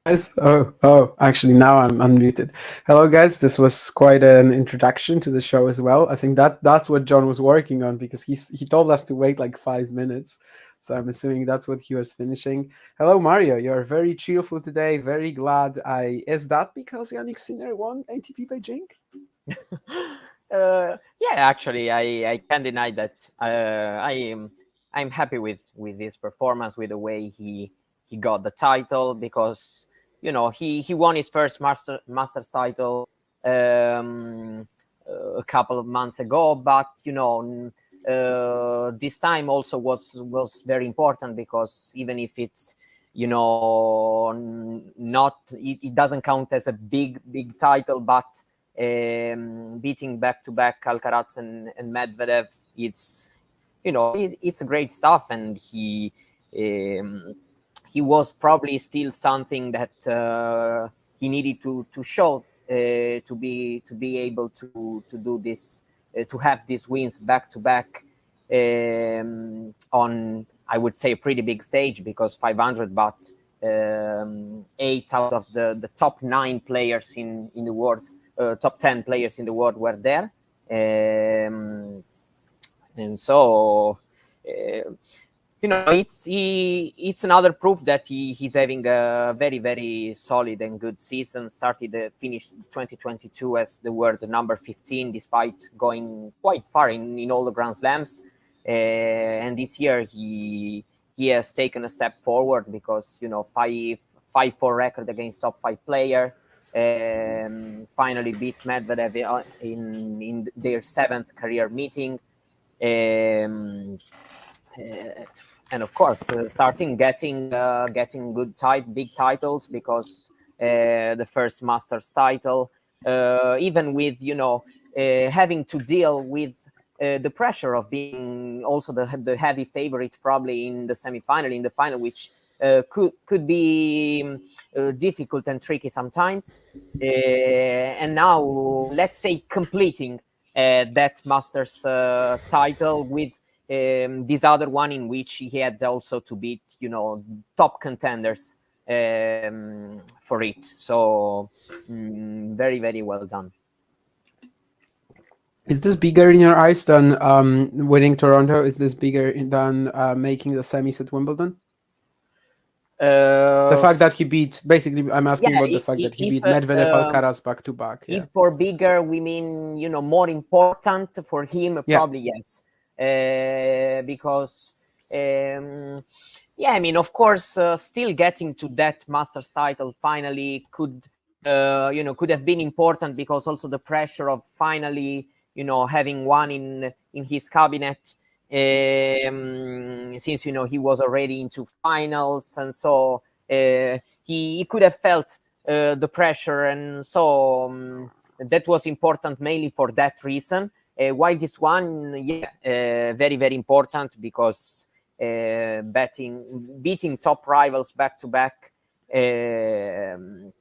Guys, actually now I'm unmuted. Hello guys, this was quite an introduction to the show as well. I think that's what John was working on because he told us to wait like 5 minutes. So I'm assuming that's what he was finishing. Hello Mario, you're very cheerful today, very glad. Is that because Yannick Sinner won ATP Beijing? Yeah, actually, I can't deny that. I'm happy with his performance, with the way he got the title, because he won his first Masters title a couple of months ago, but this time also was very important, because even if it's not, it doesn't count as a big title, but beating back-to-back Alcaraz and Medvedev, it's great stuff, and he was probably still something that he needed to show, to be able to do this, to have these wins back-to-back on, I would say, a pretty big stage, because 500, but 8 out of the top 9 players in the world, top 10 players in the world were there. And so, it's another proof that he's having a very, very solid and good season. Finished 2022 as the world number 15, despite going quite far in all the Grand Slams. And this year he has taken a step forward, because 5-4 record against top 5 player. Finally beat Medvedev in their 7th career meeting. And of course, starting getting good big titles, because the first Masters title, even with having to deal with the pressure of being also the heavy favorite, probably in the semifinal, in the final, which could be difficult and tricky sometimes. And now, let's say, completing that Masters title with this other one, in which he had also to beat top contenders for it. So very, very well done. Is this bigger in your eyes than winning Toronto? Is this bigger than making the semis at Wimbledon? The fact that he beat, basically, I'm asking about the fact that he beat Medvedev, Alcaraz back to back. If for bigger we mean more important for him, probably yes, because I mean, of course, still getting to that Masters title finally could have been important, because also the pressure of finally having one in his cabinet, since he was already into finals, and so he could have felt the pressure, and so that was important mainly for that reason. While this one, very, very important, because beating top rivals back to back, it's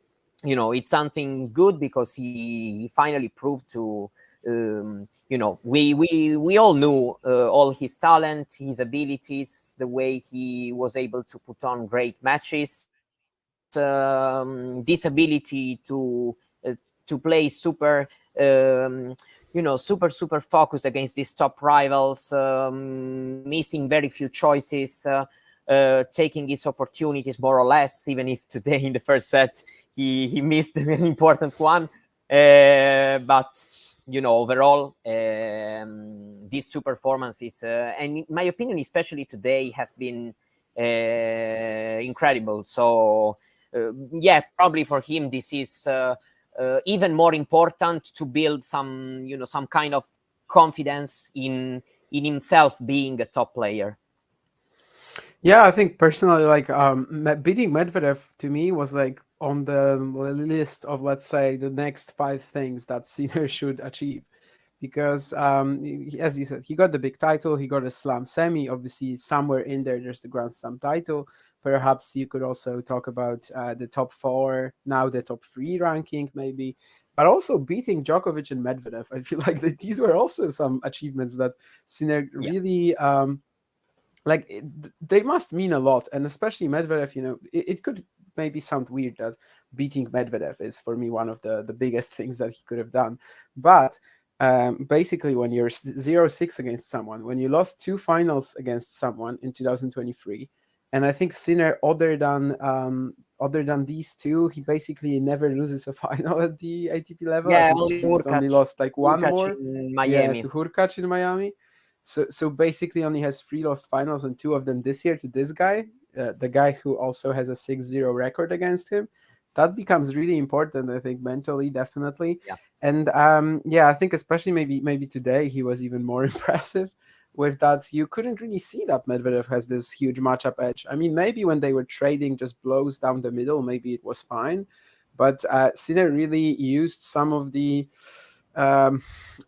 something good, because he finally proved to we all knew all his talent, his abilities, the way he was able to put on great matches, this ability to play super super focused against these top rivals, missing very few choices, taking his opportunities more or less, even if today in the first set he missed an important one, but overall, these two performances, and in my opinion, especially today, have been incredible. So probably for him this is even more important, to build some kind of confidence in himself being a top player. Yeah, I think personally, like beating Medvedev to me was like on the list of, let's say, the next 5 things that Sinner should achieve, because as you said, he got the big title, he got a Slam semi. Obviously, somewhere in there's the Grand Slam title. Perhaps you could also talk about the top 4, now the top 3 ranking, maybe. But also beating Djokovic and Medvedev, I feel like these were also some achievements that Sinner really. They must mean a lot, and especially Medvedev. It could maybe sound weird that beating Medvedev is for me one of the biggest things that he could have done. But basically, when you're 0-6 against someone, when you lost 2 finals against someone in 2023, and I think Sinner, other than these 2, he basically never loses a final at the ATP level. I Yeah, think only he's only Hurkacz. lost like one Hurkacz more, in yeah, Miami. to Hurkacz in Miami. So basically only has 3 lost finals, and 2 of them this year to this guy, the guy who also has a 6-0 record against him. That becomes really important, I think, mentally, definitely. Yeah. And yeah, I think especially maybe today he was even more impressive with that. You couldn't really see that Medvedev has this huge matchup edge. I mean, maybe when they were trading just blows down the middle, maybe it was fine. But Sinner really used some of the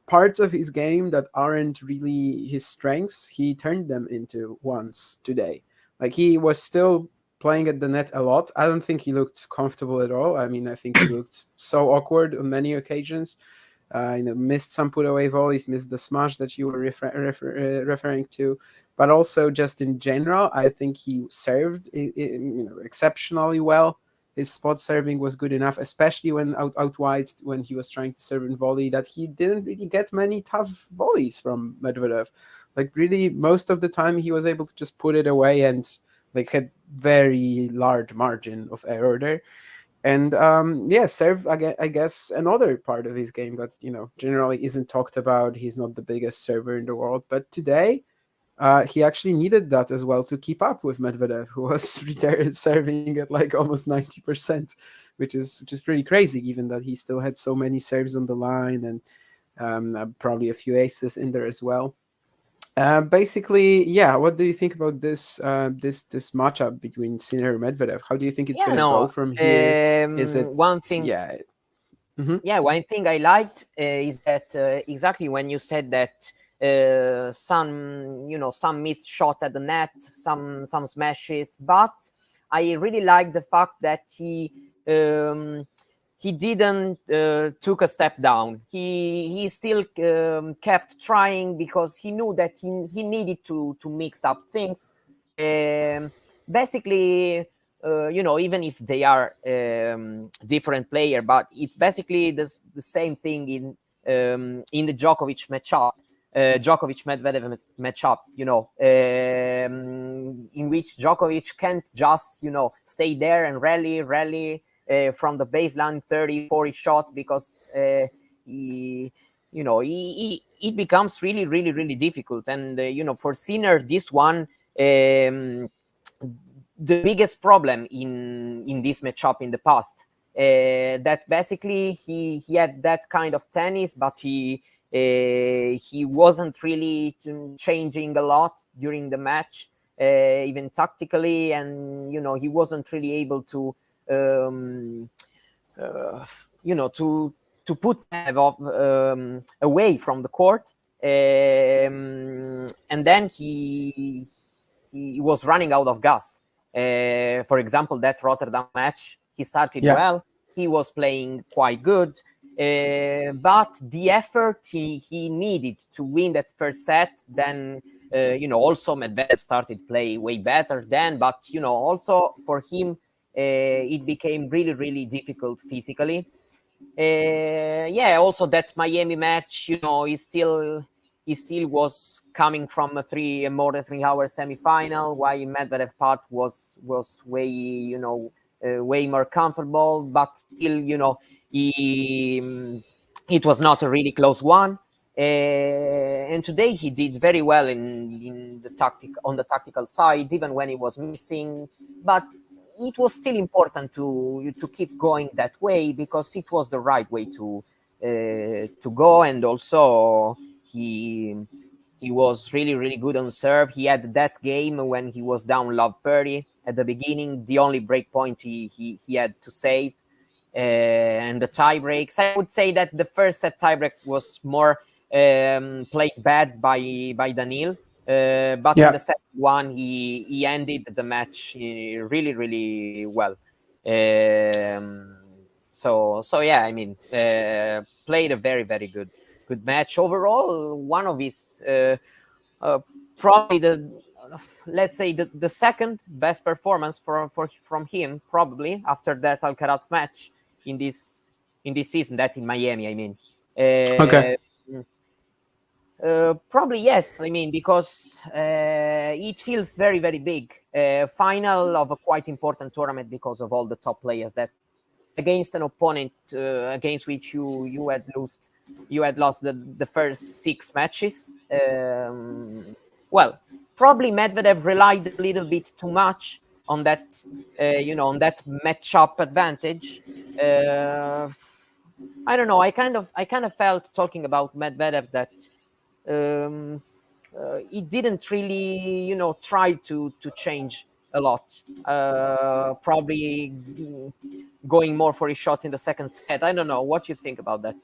parts of his game that aren't really his strengths. He turned them into ones today. Like, he was still playing at the net a lot. I don't think he looked comfortable at all. I mean, I think he looked so awkward on many occasions. Missed some put away volleys, missed the smash that you were referring to, but also just in general, I think he served exceptionally well. His spot serving was good enough, especially when out wide, when he was trying to serve in volley, that he didn't really get many tough volleys from Medvedev. Like, really, most of the time he was able to just put it away and like had very large margin of error there. And yeah, serve, I guess, another part of his game that generally isn't talked about. He's not the biggest server in the world, but today he actually needed that as well to keep up with Medvedev, who was retired serving at like almost 90%, which is pretty crazy, given that he still had so many serves on the line, and probably a few aces in there as well. Basically, yeah. What do you think about this this matchup between Sinner and Medvedev? How do you think it's Yeah, gonna go no. from here? Is it One thing, yeah? Mhm. yeah, one thing I liked is that exactly when you said that some missed shot at the net, some smashes, but I really like the fact that he didn't took a step down. He still kept trying because he knew that he needed to mix up things. Basically, even if they are different player, but it's basically the same thing in the Djokovic matchup, Djokovic Medvedev matchup, in which Djokovic can't just stay there and rally from the baseline 30, 40 shots, because it becomes really, really, really difficult. And for Sinner, this one. The biggest problem in this matchup in the past, that basically he had that kind of tennis, but he wasn't really changing a lot during the match, even tactically, and he wasn't really able to to put away from the court, and then he was running out of gas. For example, that Rotterdam match, he started Yeah. well, he was playing quite good, but the effort he needed to win that first set, then also Medvedev started play way better then, but also for him it became really, really difficult physically. Yeah, also that Miami match, he still was coming from a more than 3 hour semifinal, while Medvedev part was way way more comfortable, but still it was not a really close one. And today he did very well in the on the tactical side, even when he was missing. But it was still important to keep going that way, because it was the right way to go. And also he was really, really good on serve. He had that game when he was down love 30 at the beginning, the only break point he had to save, and the tie breaks. I would say that the first set tie break was more played bad by Daniil, but in Yeah. the second one he ended the match really, really well. So yeah, I mean, played a very, very good match overall. One of his probably let's say the second best performance from him, probably after that Alcaraz match in this season, that in Miami, I mean. Okay. Probably yes. I mean, because it feels very, very big. Final of a quite important tournament because of all the top players that against an opponent against which you had lost the first 6 matches. Well, probably Medvedev relied a little bit too much on that, on that matchup advantage. I don't know. I kind of felt talking about Medvedev that he didn't really, try to change a lot. Probably going more for his shots in the second set. I don't know. What do you think about that?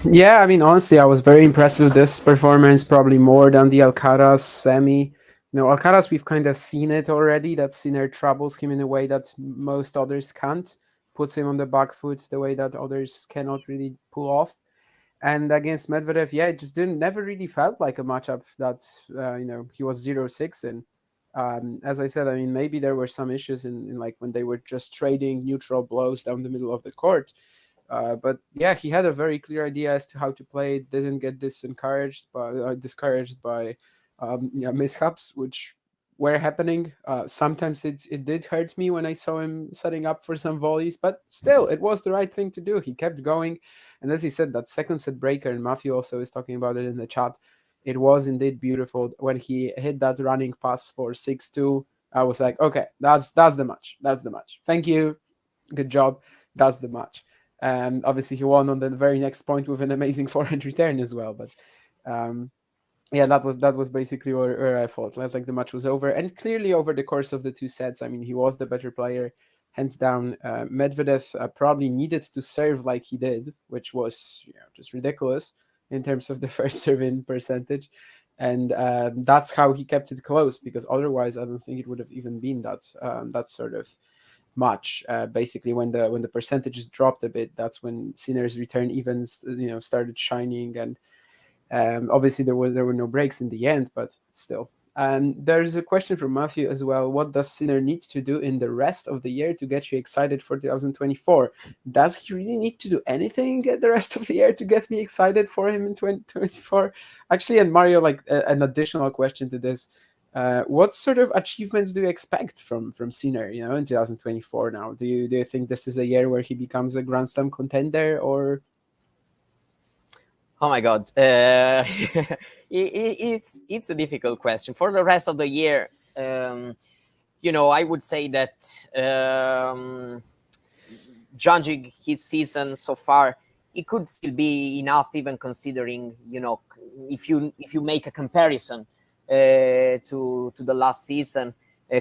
Yeah, I mean, honestly, I was very impressed with this performance, probably more than the Alcaraz semi. Alcaraz, we've kind of seen it already, that Sinner troubles him in a way that most others can't, puts him on the back foot the way that others cannot really pull off. And against Medvedev, yeah, it just never really felt like a matchup that, he was 0-6 in. As I said, I mean, maybe there were some issues in like when they were just trading neutral blows down the middle of the court. But yeah, he had a very clear idea as to how to play. Didn't get discouraged by mishaps, which were happening. Sometimes it did hurt me when I saw him setting up for some volleys, but still, it was the right thing to do. He kept going, and as he said, that second set breaker, and Matthew also is talking about it in the chat. It was indeed beautiful when he hit that running pass for 6-2. I was like, okay, that's the match. That's the match. Thank you, good job. That's the match. Obviously, he won on the very next point with an amazing forehand return as well. But yeah, that was basically where I thought like the match was over, and clearly over the course of the 2 sets, I mean, he was the better player, hands down. Medvedev probably needed to serve like he did, which was just ridiculous in terms of the first serving percentage, and that's how he kept it close, because otherwise, I don't think it would have even been that sort of much. Basically, when the percentages dropped a bit, that's when Sinner's return even started shining, and obviously there were no breaks in the end, but still. And there's a question from Matthew as well. What does Sinner need to do in the rest of the year to get you excited for 2024? Does he really need to do anything the rest of the year to get me excited for him in 2024? Actually, and Mario, like an additional question to this. What sort of achievements do you expect from Sinner, in 2024 now? Do you think this is a year where he becomes a Grand Slam contender, or? Oh my God, it's a difficult question. For the rest of the year, I would say that judging his season so far, it could still be enough, even considering if you make a comparison to the last season,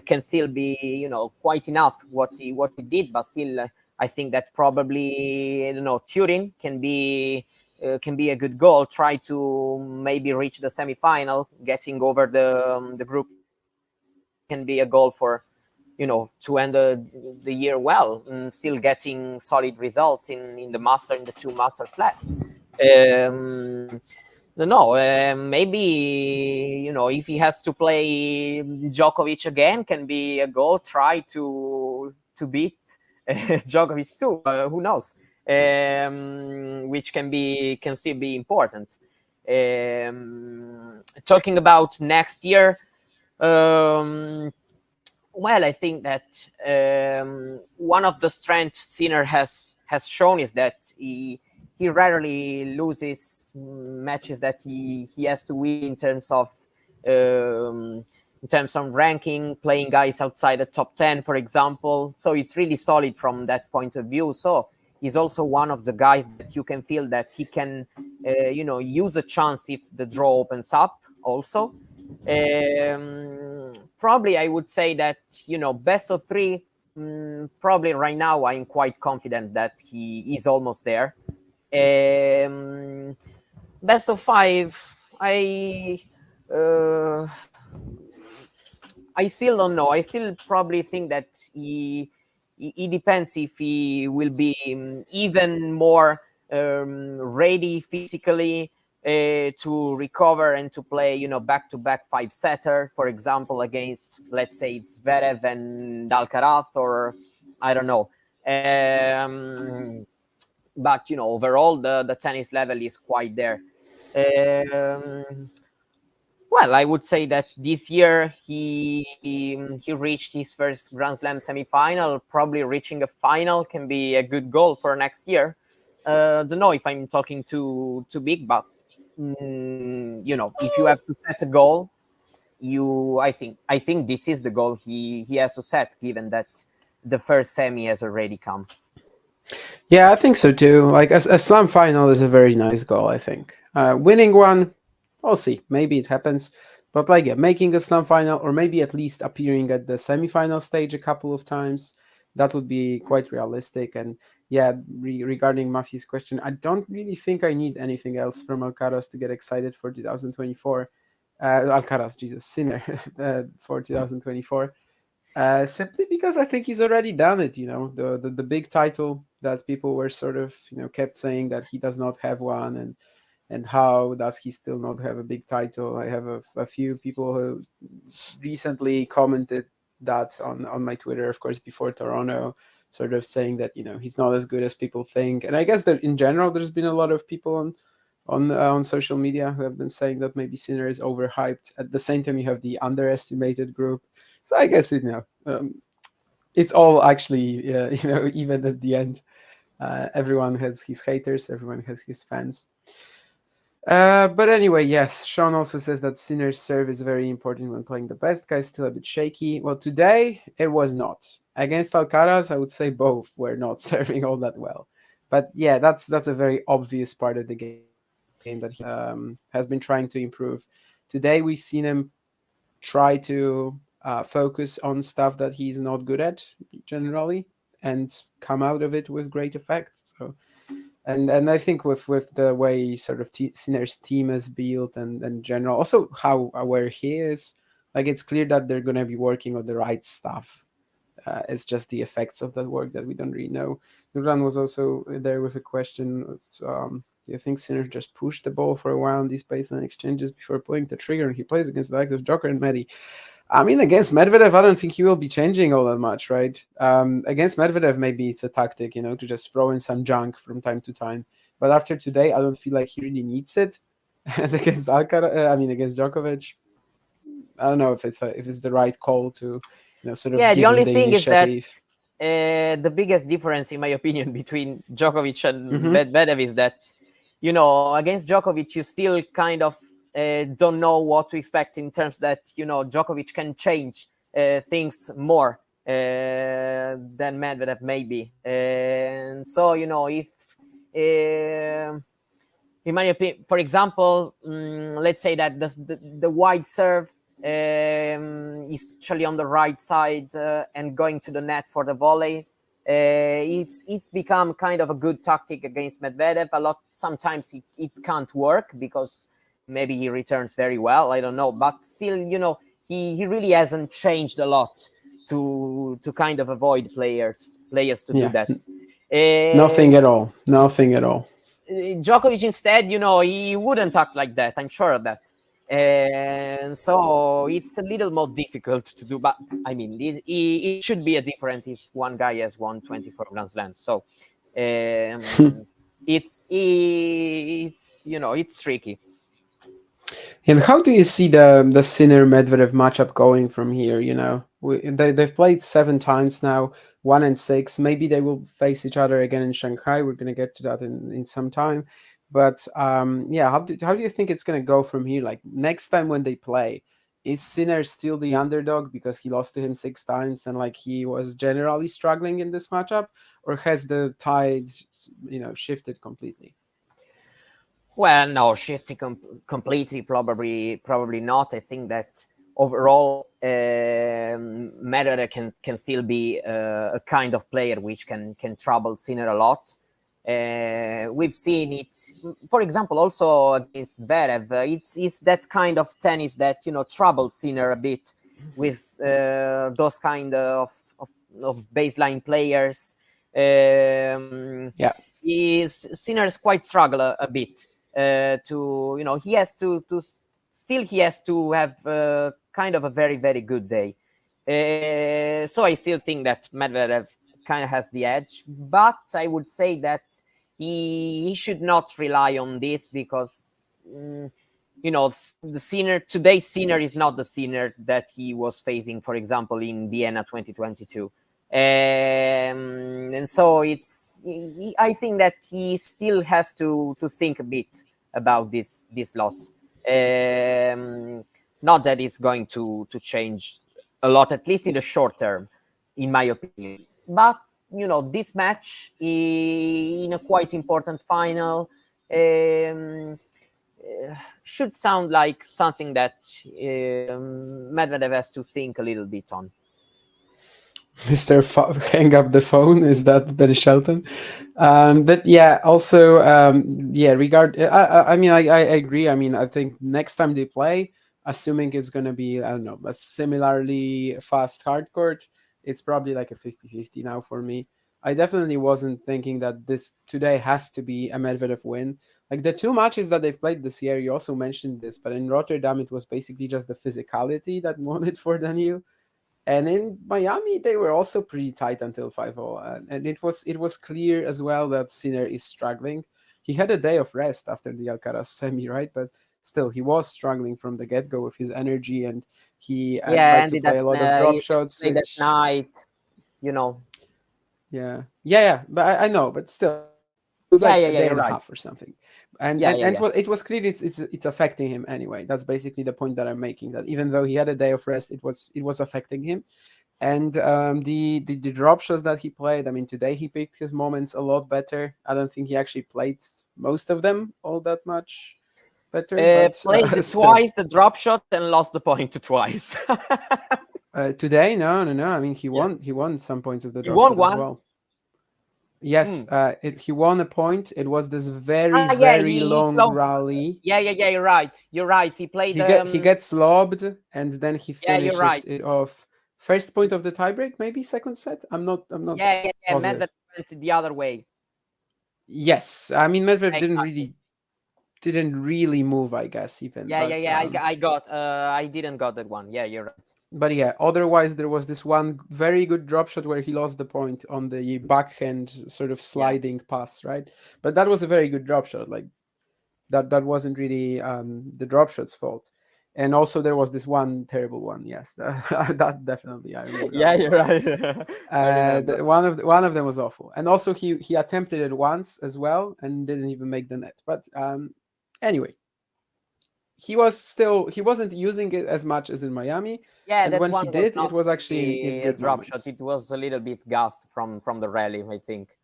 can still be quite enough what he did. But still, I think that probably Turin can be a good goal. Try to maybe reach the semi-final, getting over the group can be a goal for to end the year well, and still getting solid results in the 2 masters left. Maybe if he has to play Djokovic again, can be a goal. Try to beat Djokovic too. Who knows? Which can still be important. Talking about next year, well, I think that one of the strengths Sinner has shown is that he rarely loses matches that he has to win in terms of ranking, playing guys outside the top 10, for example. So it's really solid from that point of view. So he's also one of the guys that you can feel that he can, use a chance if the draw opens up also. Probably I would say that, best of 3, probably right now I'm quite confident that he is almost there. Best of 5, I still don't know. I still probably think that it depends if he will be even more ready physically, to recover and to play, back-to-back five-setter, for example, against, let's say, Zverev and Alcaraz, or I don't know. But overall, the tennis level is quite there. Well, I would say that this year he reached his first Grand Slam semifinal. Probably reaching a final can be a good goal for next year. Don't know if I'm talking too big, but if you have to set a goal, I think this is the goal he has to set, given that the first semi has already come. Yeah, I think so too. Like a slam final is a very nice goal. I think winning one, we'll see. Maybe it happens, but like making a slam final or maybe at least appearing at the semifinal stage a couple of times, that would be quite realistic. And yeah, regarding Matthew's question, I don't really think I need anything else from Alcaraz to get excited for 2024. Alcaraz, Jesus, Sinner for 2024. Simply because I think he's already done it. The big title that people were sort of kept saying that he does not have one, and how does he still not have a big title? I have a few people who recently commented that on my Twitter, of course, before Toronto, sort of saying that he's not as good as people think. And I guess that in general, there's been a lot of people on social media who have been saying that maybe Sinner is overhyped. At the same time, you have the underestimated group. So I guess it's all actually even at the end. Everyone has his haters, everyone has his fans. But anyway, yes, Sean also says that Sinner's serve is very important when playing the best guy, still a bit shaky. Well, today it was not. Against Alcaraz, I would say both were not serving all that well. But yeah, that's a very obvious part of the game that he has been trying to improve. Today we've seen him try to focus on stuff that he's not good at generally and come out of it with great effect. So and I think with the way sort of Sinner's team is built and general, also how aware he is, like it's clear that they're going to be working on the right stuff. It's just the effects of that work that we don't really know. Nuran was also there with a question. Do you think Sinner just pushed the ball for a while in these baseline exchanges before pulling the trigger, and he plays against the likes of Joker and Medi? I mean, against Medvedev, I don't think he will be changing all that much, right? Against Medvedev, maybe it's a tactic, to just throw in some junk from time to time. But after today, I don't feel like he really needs it. And against against Djokovic, I don't know if it's the right call to, sort of Yeah, give the him only the thing is that initiative. the biggest difference, in my opinion, between Djokovic and Mhm. Medvedev is that, against Djokovic, you still kind of don't know what to expect in terms that, Djokovic can change things more than Medvedev maybe. And so, if, in my opinion, for example, let's say that the wide serve, especially on the right side and going to the net for the volley, it's become kind of a good tactic against Medvedev. Sometimes it can't work because maybe he returns very well, I don't know, but still, he really hasn't changed a lot to kind of avoid players to do that. Nothing at all. Nothing at all. Djokovic instead, he wouldn't act like that. I'm sure of that. And so it's a little more difficult to do. But I mean, it should be a different if one guy has won 24 Grand Slams. So it's tricky. And how do you see the Sinner Medvedev matchup going from here? They've played 7 times now, 1-6. Maybe they will face each other again in Shanghai. We're going to get to that in some time. But yeah, how do you think it's going to go from here? Like next time when they play, is Sinner still the underdog because he lost to him 6 times and like he was generally struggling in this matchup, or has the tide shifted completely? Well, no, shifting completely, probably not. I think that overall, Medvedev can still be a kind of player which can trouble Sinner a lot. We've seen it, for example, also against Zverev. It's that kind of tennis that troubles Sinner a bit with those kind of baseline players. Yeah. Sinners quite struggle a bit. to he has to still he has to have kind of a very very good day. So I still think that Medvedev kind of has the edge, but I would say that he should not rely on this because the Sinner today's Sinner is not the Sinner that he was facing, for example, in Vienna 2022. And so I think that he still has to think a bit about this loss. Not that it's going to change a lot, at least in the short term, in my opinion. But this match in a quite important final should sound like something that Medvedev has to think a little bit on. Mr. Hang up the phone. Is that Shelton? But yeah, also I mean, I agree. I mean, I think next time they play, assuming it's gonna be, I don't know, a similarly fast hard court, it's probably like a 50-50 now for me. I definitely wasn't thinking that this today has to be a Medvedev win. Like the two matches that they've played this year, you also mentioned this, but in Rotterdam it was basically just the physicality that won it for Daniil. And in Miami, they were also pretty tight until 5-0. And it was clear as well that Sinner is struggling. He had a day of rest after the Alcaraz semi, right? But still, he was struggling from the get-go with his energy, and he tried to play a lot of drop shots. Which, that night, Yeah. But I know, but still, it was like a day and a half or something. And it was clear it's affecting him anyway. That's basically the point that I'm making. That even though he had a day of rest, it was affecting him. And the drop shots that he played, I mean, today he picked his moments a lot better. I don't think he actually played most of them all that much better. Played twice the drop shot and lost the point twice. Today, no. I mean, he won some points of the drop shot as well. Yes, he won a point. It was this very long rally. Yeah, you're right. He played. He gets lobbed, and then he finishes it off. First point of the tiebreak, maybe second set. I'm not. Yeah. Medvedev went the other way. Yes, I mean Medvedev didn't really move, I guess, even. I didn't got that one. Yeah, you're right. But yeah, otherwise there was this one very good drop shot where he lost the point on the backhand sort of sliding pass, right? But that was a very good drop shot. Like that wasn't really the drop shot's fault. And also there was this one terrible one. Yes, that definitely I remember. Yeah, you're right. One of them was awful. And also he attempted it once as well and didn't even make the net. But anyway, he wasn't using it as much as in Miami. Yeah, and when he did, it was actually a drop shot. It was a little bit gassed from the rally, I think.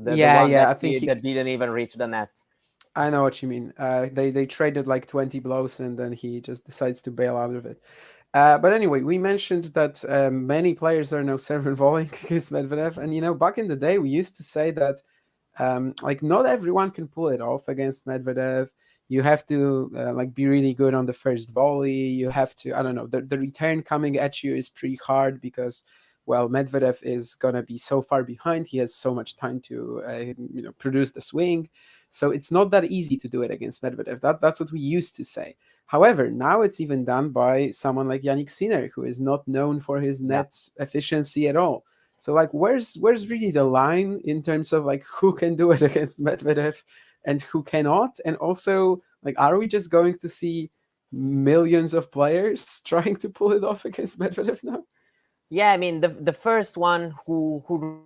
I think that didn't even reach the net. I know what you mean. They traded like 20 blows, and then he just decides to bail out of it. But anyway, we mentioned that many players are now serve volleying against Medvedev, and back in the day, we used to say that like not everyone can pull it off against Medvedev. You have to be really good on the first volley. You have to, I don't know, the return coming at you is pretty hard because, well, Medvedev is gonna be so far behind. He has so much time to produce the swing. So it's not that easy to do it against Medvedev. That's what we used to say. However, now it's even done by someone like Yannick Sinner, who is not known for his net efficiency at all. So where's really the line in terms of who can do it against Medvedev and who cannot? And also, are we just going to see millions of players trying to pull it off against Medvedev now? Yeah, I mean the first one who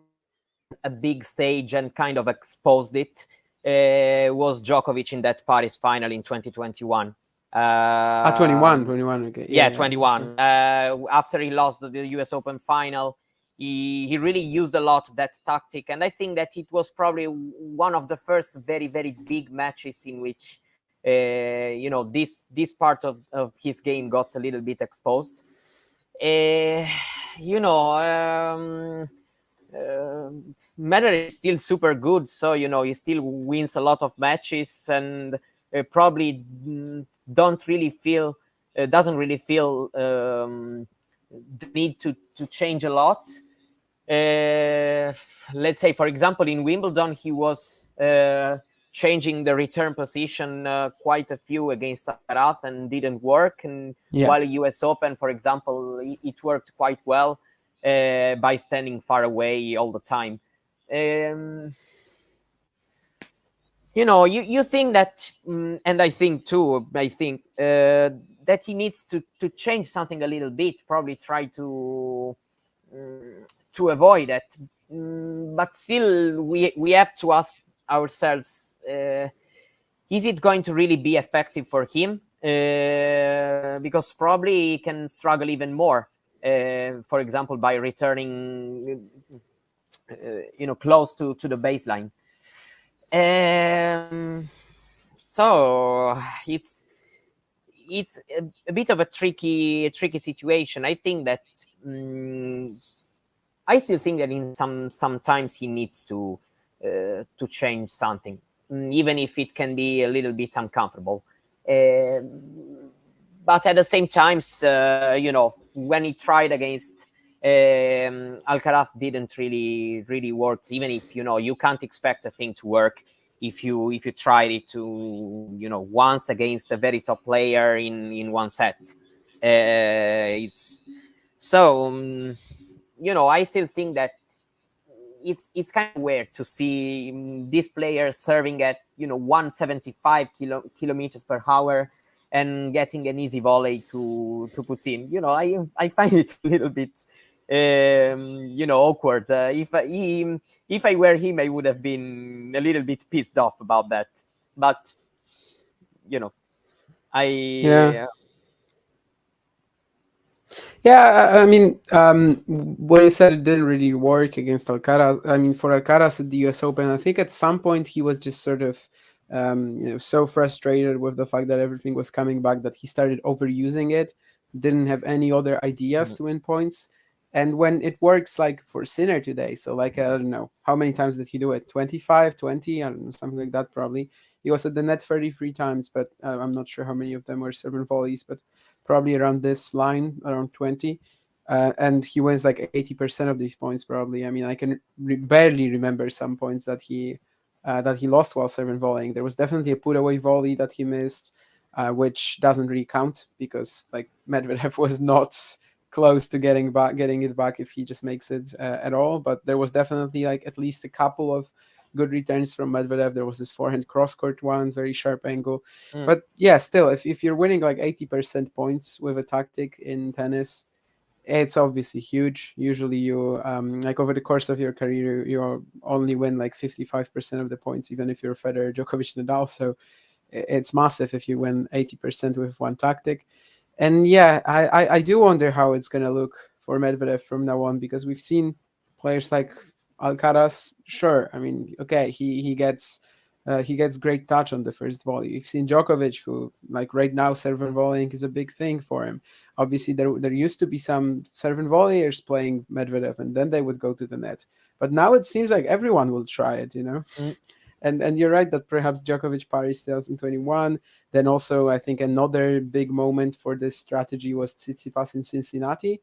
a big stage and kind of exposed it was Djokovic in that Paris final in 2021. 21, okay. Yeah, 21. After he lost the US Open final, he really used a lot that tactic, and I think that it was probably one of the first very, very big matches in which this part of his game got a little bit exposed. Medvedev is still super good, so he still wins a lot of matches, and probably doesn't really feel the need to change a lot. Let's say, for example, in Wimbledon, he was changing the return position quite a few against Alcaraz and didn't work. And Yeah. while US Open, for example, it worked quite well by standing far away all the time. You think that, and I think too, that he needs to change something a little bit, probably try to avoid that. But still, we have to ask ourselves, is it going to really be effective for him? Because probably he can struggle even more, for example, by returning close to the baseline. So it's a bit of a tricky situation. I think that I still think that in sometimes he needs to change something, even if it can be a little bit uncomfortable. But at the same time, when he tried against Alcaraz, didn't really work. Even if you can't expect a thing to work if you tried it to once against a very top player in one set. It's so I still think that it's kind of weird to see this player serving at 175 kilometers per hour and getting an easy volley to put in. I find it a little bit awkward. If I were him, I would have been a little bit pissed off about that. But Yeah. Yeah, I mean, when you said it didn't really work against Alcaraz, I mean, for Alcaraz at the US Open, I think at some point he was just sort of, so frustrated with the fact that everything was coming back that he started overusing it, didn't have any other ideas to win points. And when it works, like for Sinner today, so like, I don't know, how many times did he do it? 25, 20? I don't know, something like that probably. He was at the net 33 times, but I'm not sure how many of them were serve volleys, but probably around this line, around 20. And he wins like 80% of these points probably. I mean, I can barely remember some points that he lost while serving volleying. There was definitely a put away volley that he missed, which doesn't really count because like Medvedev was not close to getting it back if he just makes it at all. But there was definitely like at least a couple of good returns from Medvedev. There was this forehand cross court one, very sharp angle. But yeah, still, if you're winning like 80% points with a tactic in tennis, it's obviously huge. Usually you like over the course of your career, you only win like 55% of the points, even if you're Federer, Djokovic, Nadal. So it's massive if you win 80% with one tactic. And yeah, I do wonder how it's going to look for Medvedev from now on, because we've seen players like Alcaraz. Sure, I mean, okay, he gets great touch on the first volley. You've seen Djokovic, who like right now serve and volleying is a big thing for him. Obviously, there used to be some serve and volleyers playing Medvedev, and then they would go to the net. But now it seems like everyone will try it, And you're right that perhaps Djokovic Paris 2021. Then also, I think another big moment for this strategy was Tsitsipas in Cincinnati,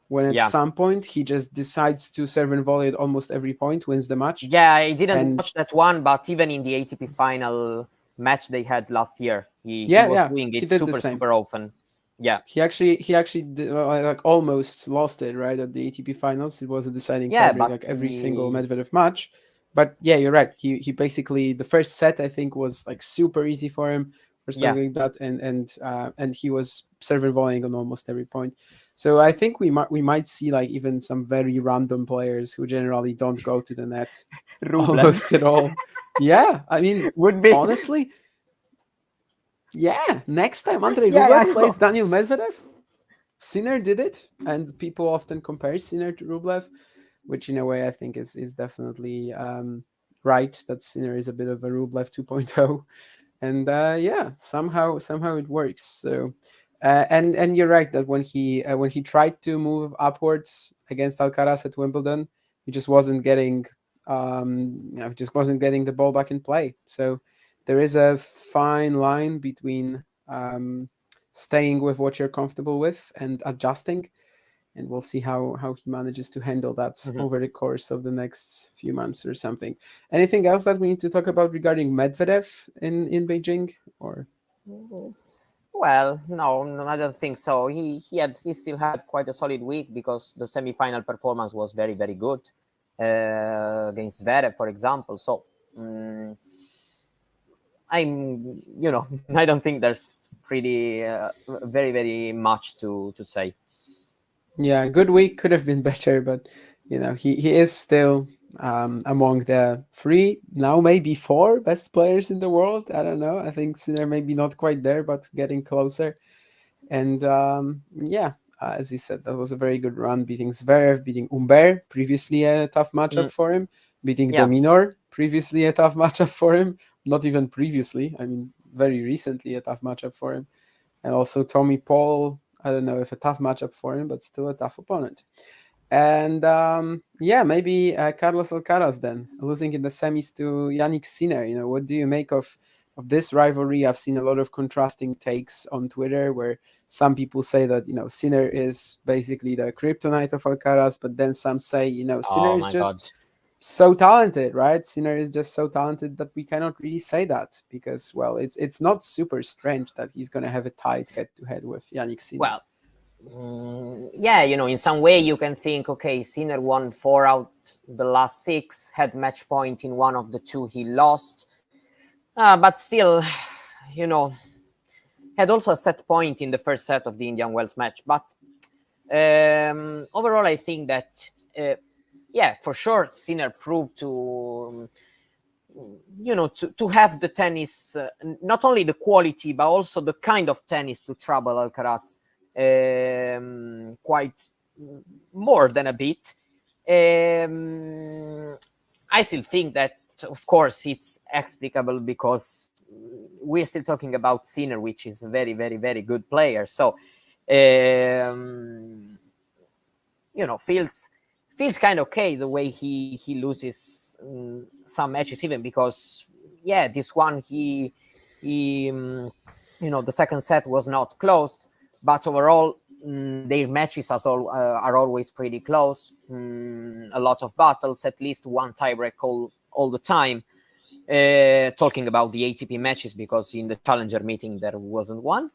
when at some point he just decides to serve and volley at almost every point, wins the match. Yeah, I didn't watch that one, but even in the ATP final match they had last year, he was doing it super often. Yeah, he actually did, like almost lost it right at the ATP finals. It was a deciding tiebreak like every single Medvedev match. But yeah, you're right. He basically, the first set I think was like super easy for him or something like that, and he was serving volleying on almost every point. So I think we might see like even some very random players who generally don't go to the net almost at all. Yeah, I mean, would be honestly. Yeah, next time Andrei Rublev plays Daniel Medvedev, Sinner did it, and people often compare Sinner to Rublev, which in a way I think is definitely right, that Sinner is a bit of a Rublev 2.0, and yeah, somehow it works. So and you're right that when he tried to move upwards against Alcaraz at Wimbledon, he just wasn't getting the ball back in play. So there is a fine line between staying with what you're comfortable with and adjusting. and we'll see how he manages to handle that over the course of the next few months or something. Anything else that we need to talk about regarding Medvedev in Beijing, or? Well, no, I don't think so. He still had quite a solid week because the semi-final performance was very, very good against Zverev, for example. So I don't think there's pretty very, very much to say. Yeah, good week, could have been better, but he is still among the 3, now maybe 4 best players in the world. I don't know. I think Sinner maybe not quite there, but getting closer. And as you said, that was a very good run, beating Zverev, beating Humbert, previously a tough matchup for him, beating Yeah. Dominor, previously a tough matchup for him. Not even previously, I mean, very recently a tough matchup for him. And also Tommy Paul, I don't know if a tough matchup for him, but still a tough opponent. And maybe Carlos Alcaraz then, losing in the semis to Yannick Sinner. What do you make of this rivalry? I've seen a lot of contrasting takes on Twitter where some people say that Sinner is basically the kryptonite of Alcaraz, but then some say Sinner is just so talented, right? Sinner is just so talented that we cannot really say that because, well, it's not super strange that he's going to have a tight head-to-head with Yannick Sinner. Well, in some way you can think, okay, Sinner won 4 out the last 6, had match point in one of the 2 he lost, but still, had also a set point in the first set of the Indian Wells match. But overall, I think that, for sure, Sinner proved to have the tennis, not only the quality, but also the kind of tennis to trouble Alcaraz quite more than a bit. I still think that, of course, it's explicable because we're still talking about Sinner, which is a very, very, very good player. So, feels kind of okay the way he loses some matches, even because this one he the second set was not closed, but overall their matches are always pretty close. A lot of battles, at least one tiebreak all the time. Talking about the ATP matches, because in the Challenger meeting there wasn't one.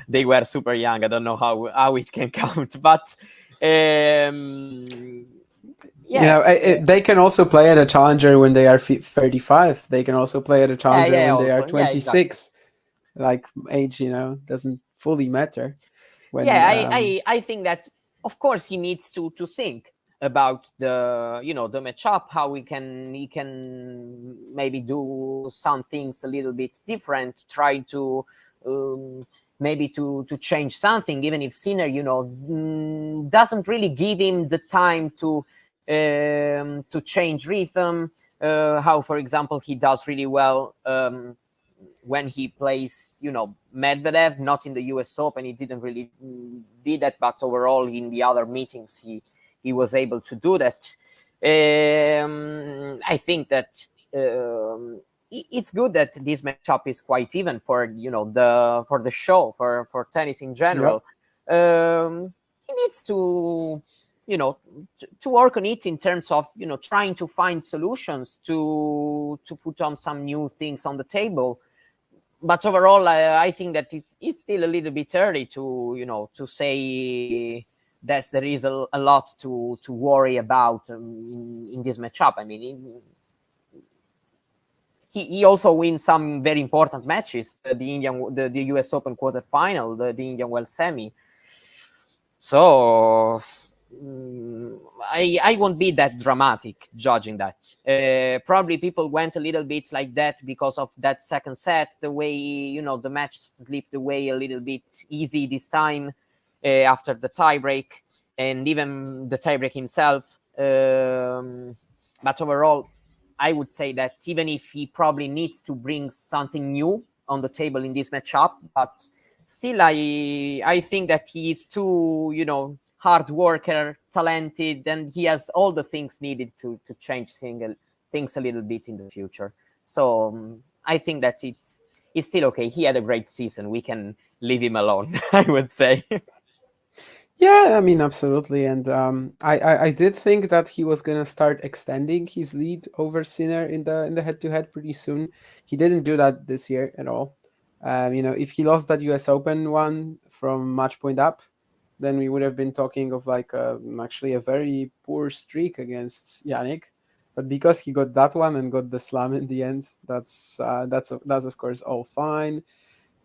They were super young. I don't know how it can count, but they can also play at a Challenger when they are 35. They can also play at a Challenger when they are 26. Exactly. Like age, doesn't fully matter. I think that, of course, he needs to think about the the matchup, how he can maybe do some things a little bit different, try to maybe to change something, even if Sinner doesn't really give him the time to change rhythm. How, for example, he does really well when he plays Medvedev, not in the US Open. He didn't really did that, but overall in the other meetings he was able to do that. I think that it's good that this matchup is quite even for the show, for tennis in general. Yep. He needs to to work on it in terms of trying to find solutions to put on some new things on the table. But overall, I think that it's still a little bit early to to say that there is a lot to worry about in this matchup. I mean, he also wins some very important matches: the US Open quarterfinal, the Indian Wells semi. So I won't be that dramatic judging that. Probably people went a little bit like that because of that second set, the way the match slipped away a little bit easy this time after the tiebreak, and even the tiebreak himself. But overall, I would say that even if he probably needs to bring something new on the table in this matchup, but still I think that he is too hard worker, talented, and he has all the things needed to change things a little bit in the future. So I think that it's still okay. He had a great season. We can leave him alone. I would say. Yeah, I mean, absolutely. And I did think that he was gonna start extending his lead over Sinner in the head-to-head pretty soon. He didn't do that this year at all. If he lost that U.S. Open one from match point up, then we would have been talking of like actually a very poor streak against Yannick. But because he got that one and got the slam in the end, that's of course all fine.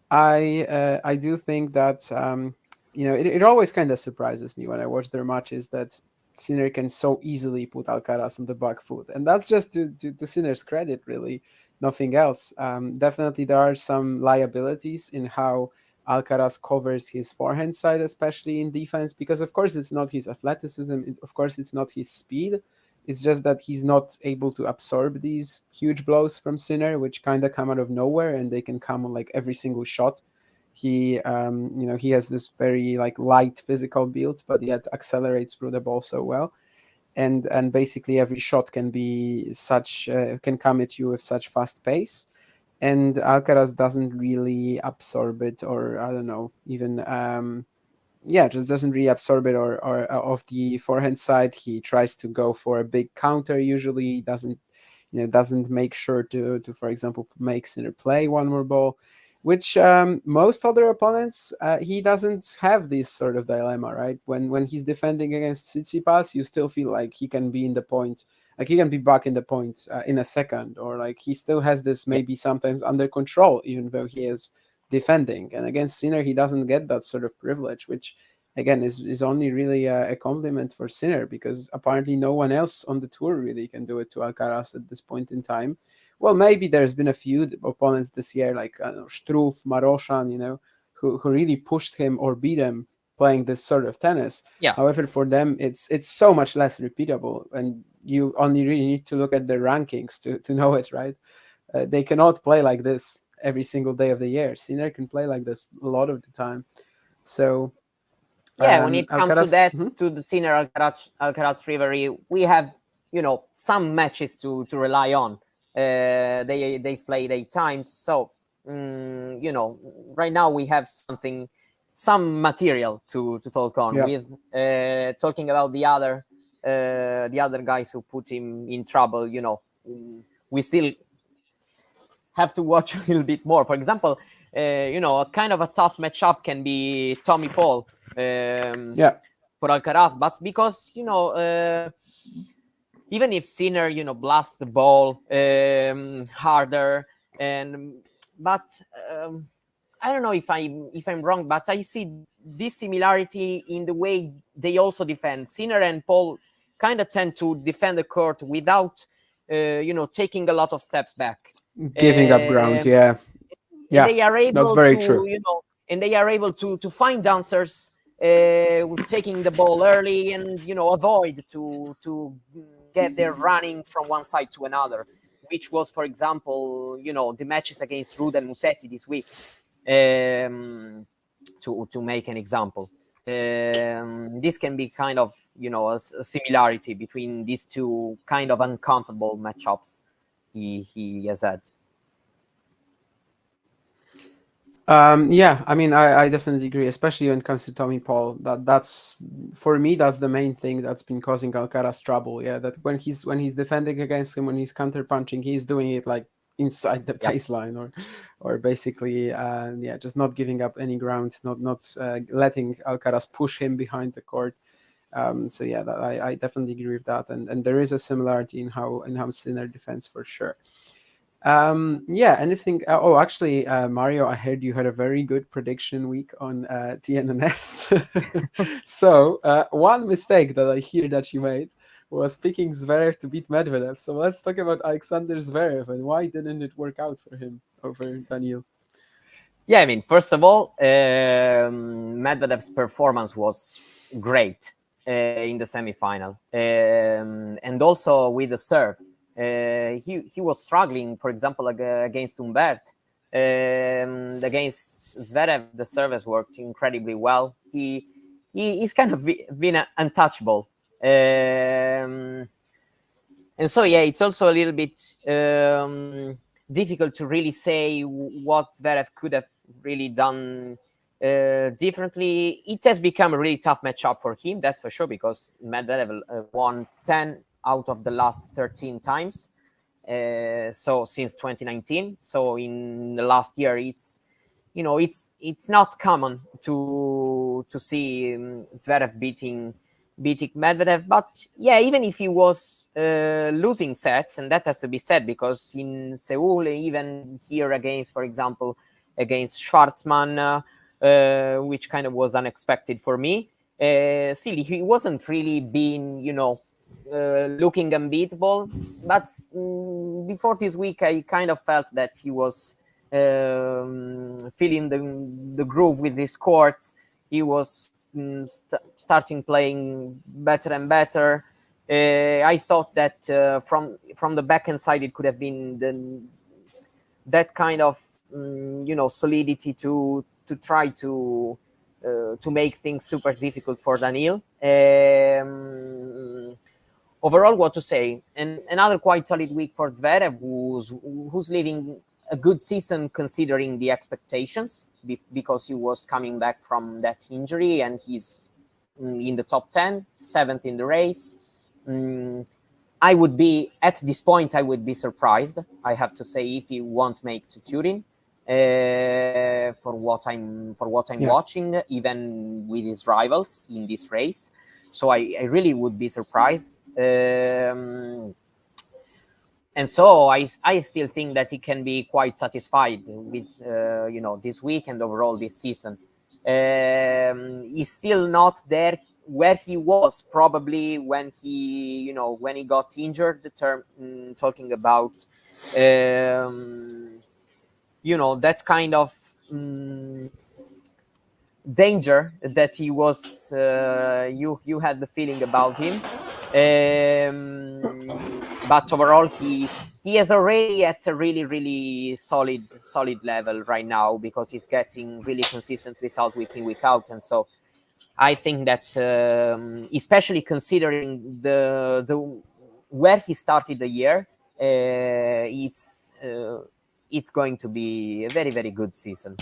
I do think that it always kind of surprises me when I watch their matches that Sinner can so easily put Alcaraz on the back foot, and that's just to Sinner's credit, really, nothing else. Definitely, there are some liabilities in how Alcaraz covers his forehand side, especially in defense, because of course it's not his athleticism, of course it's not his speed. It's just that he's not able to absorb these huge blows from Sinner, which kind of come out of nowhere, and they can come on like every single shot. He has this very like light physical build, but yet accelerates through the ball so well. And basically every shot can be such can come at you with such fast pace, and Alcaraz doesn't really absorb it, or I don't know, even just doesn't really absorb it, or off the forehand side he tries to go for a big counter. Usually doesn't make sure to for example make Sinner play one more ball, which most other opponents he doesn't have this sort of dilemma, right? When he's defending against Tsitsipas, you still feel like he can be in the point, like he can be back in the point in a second, or like he still has this maybe sometimes under control even though he is defending. And against Sinner he doesn't get that sort of privilege, which again is only really a compliment for Sinner, because apparently no one else on the tour really can do it to Alcaraz at this point in time. Well, maybe there's been a few opponents this year, like Struff, Maroshan, who really pushed him or beat him playing this sort of tennis. Yeah. However, for them, it's so much less repeatable, and you only really need to look at the rankings to know it, right? They cannot play like this every single day of the year. Sinner can play like this a lot of the time. So, Yeah, when it comes to Alcaraz, that, to the Sinner Alcaraz rivalry, we have some matches to rely on. They played 8 times, so right now we have some material to talk on, yeah. with talking about the other guys who put him in trouble. We still have to watch a little bit more. For example, a kind of a tough matchup can be Tommy Paul for Alcaraz, but because even if Sinner blasts the ball harder, but I don't know if I'm wrong, but I see this similarity in the way they also defend. Sinner and Paul kind of tend to defend the court without taking a lot of steps back, Giving up ground. and they are That's able very to true. to find answers with taking the ball early, and avoid to get there running from one side to another, which was, for example, the matches against Ruud and Musetti this week, to make an example. This can be kind of a similarity between these two kind of uncomfortable matchups he has had. I mean, I definitely agree, especially when it comes to Tommy Paul. That's for me, that's the main thing that's been causing Alcaraz trouble. Yeah, that when he's defending against him, when he's counter punching, he's doing it like inside the baseline, or basically, just not giving up any ground, not letting Alcaraz push him behind the court. I definitely agree with that, and there is a similarity in how Sinner defends for sure. Anything? Actually, Mario, I heard you had a very good prediction week on TNNS. So one mistake that I hear that you made was picking Zverev to beat Medvedev. So let's talk about Alexander Zverev and why didn't it work out for him over Daniil? Yeah, I mean, first of all, Medvedev's performance was great in the semifinal, and also with the serve. He was struggling, for example, against Humbert. Against Zverev, the service worked incredibly well. He's kind of been untouchable. And so, it's also a little bit difficult to really say what Zverev could have really done differently. It has become a really tough matchup for him, that's for sure, because Medvedev won 10 out of the last 13 times. So since 2019. So in the last year, it's not common to see Zverev beating Medvedev. But yeah, even if he was losing sets, and that has to be said, because in Seoul, even here against, for example, against Schwartzman, which kind of was unexpected for me. Still, he wasn't really being, looking unbeatable. But before this week, I kind of felt that he was feeling the groove with his courts. He was starting playing better and better. I thought that from the backhand side, it could have been that kind of solidity to try to make things super difficult for Daniil. Overall, what to say? And another quite solid week for Zverev, who's living a good season considering the expectations, because he was coming back from that injury and he's in the top 10, seventh in the race. I would be at this point. I would be surprised, I have to say, if he won't make to Turin. For what I'm watching, even with his rivals in this race. So I really would be surprised. And so I still think that he can be quite satisfied with this week and overall this season. He's still not there where he was probably when he got injured. The term talking about that kind of danger that he was. You had the feeling about him. But overall, he is already at a really, really solid level right now, because he's getting really consistent result week in, week out. And so I think that, especially considering the where he started the year, it's going to be a very, very good season.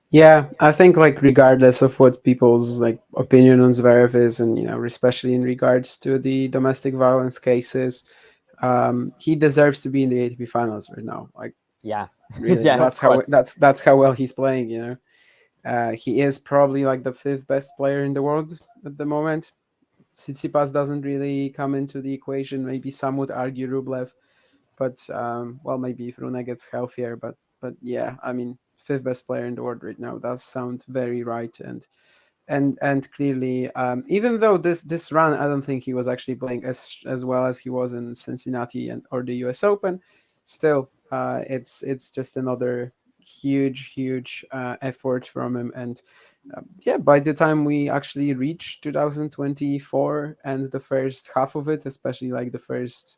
Yeah, I think like regardless of what people's like opinion on Zverev is, and especially in regards to the domestic violence cases, he deserves to be in the ATP finals right now. Like, yeah, really, yeah, that's how well he's playing. He is probably like the fifth best player in the world at the moment. Tsitsipas doesn't really come into the equation. Maybe some would argue Rublev, but maybe if Rune gets healthier. But yeah, I mean, fifth best player in the world right now does sound very right. And clearly, even though this run, I don't think he was actually playing as well as he was in Cincinnati or the U.S. Open. Still, it's just another huge effort from him. And yeah, by the time we actually reach 2024 and the first half of it, especially like the first